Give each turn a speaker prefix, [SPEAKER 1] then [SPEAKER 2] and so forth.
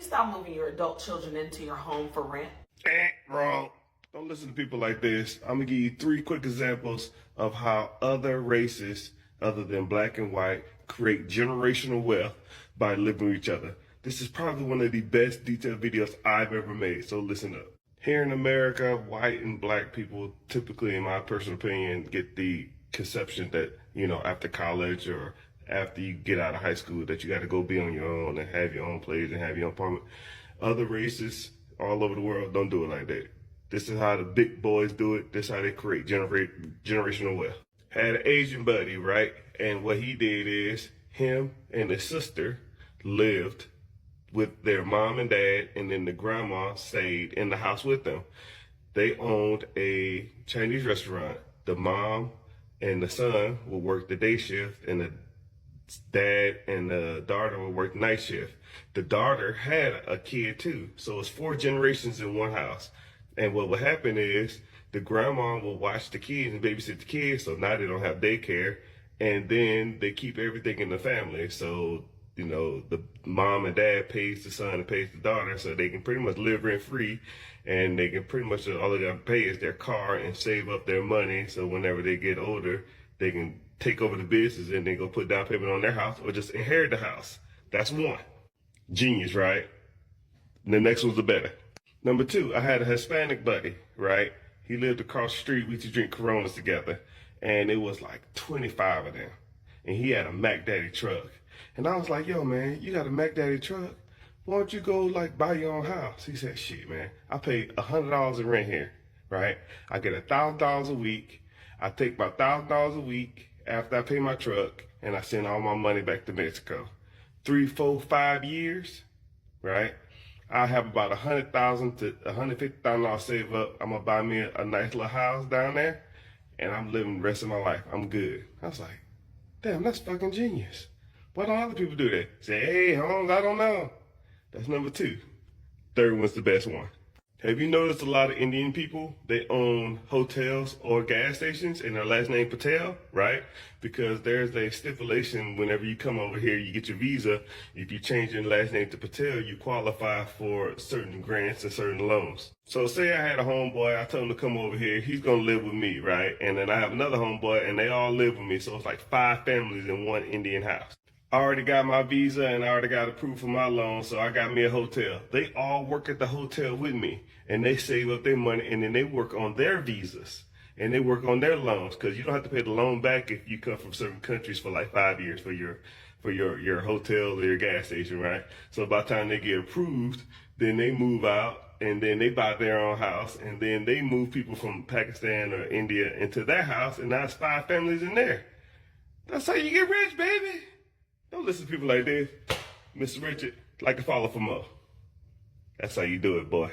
[SPEAKER 1] stop moving your adult children into your home for rent?
[SPEAKER 2] Wrong. Don't listen to people like this. I'm gonna give you 3 quick examples of how other races, other than black and white, create generational wealth by living with each other. This is probably one of the best detailed videos I've ever made, so listen up. Here in America, white and black people typically, in my personal opinion, get the conception that, after college or after you get out of high school, that you got to go be on your own and have your own place and have your own apartment. Other races all over the world don't do it like that. This is how the big boys do it. This is how they create generational wealth. Had an Asian buddy, right? And what he did is him and his sister lived with their mom and dad, and then the grandma stayed in the house with them. They owned a Chinese restaurant. The mom and the son would work the day shift, and the dad and the daughter would work night shift. The daughter had a kid too, so it's 4 generations in one house. And what would happen is the grandma will watch the kids and babysit the kids, so now they don't have daycare, and then they keep everything in the family. So the mom and dad pays the son and pays the daughter, so they can pretty much live rent free, and they can pretty much, all they gotta pay is their car and save up their money, so whenever they get older, they can take over the business and then go put down payment on their house or just inherit the house. That's one. Genius, right? And the next one's the better. Number 2, I had a Hispanic buddy, right? He lived across the street. We used to drink Coronas together, and it was like 25 of them. And he had a Mac Daddy truck. And I was like, yo, man, you got a Mac Daddy truck? Why don't you go buy your own house? He said, shit, man, I pay $100 in rent here, right? I get $1,000 a week. I take my $1,000 a week after I pay my truck, and I send all my money back to Mexico. 3, 4, 5 years, right? I have about $100,000 to $150,000 saved up. I'm gonna buy me a nice little house down there, and I'm living the rest of my life. I'm good. I was like, damn, that's fucking genius. Why don't other people do that? Say, hey, Holmes, I don't know. That's number 2. Third one's the best one. Have you noticed a lot of Indian people, they own hotels or gas stations and their last name Patel, right? Because there's a stipulation whenever you come over here, you get your visa. If you change your last name to Patel, you qualify for certain grants and certain loans. So say I had a homeboy, I told him to come over here, he's gonna live with me, right? And then I have another homeboy and they all live with me. So it's like 5 families in one Indian house. I already got my visa and I already got approved for my loan, so I got me a hotel. They all work at the hotel with me, and they save up their money, and then they work on their visas and they work on their loans, because you don't have to pay the loan back if you come from certain countries for like 5 years for your hotel or your gas station, right? So by the time they get approved, then they move out and then they buy their own house, and then they move people from Pakistan or India into their house, and now it's 5 families in there. That's how you get rich, baby. Don't listen to people like this. Mr. Richard, like and follow for more. That's how you do it, boy.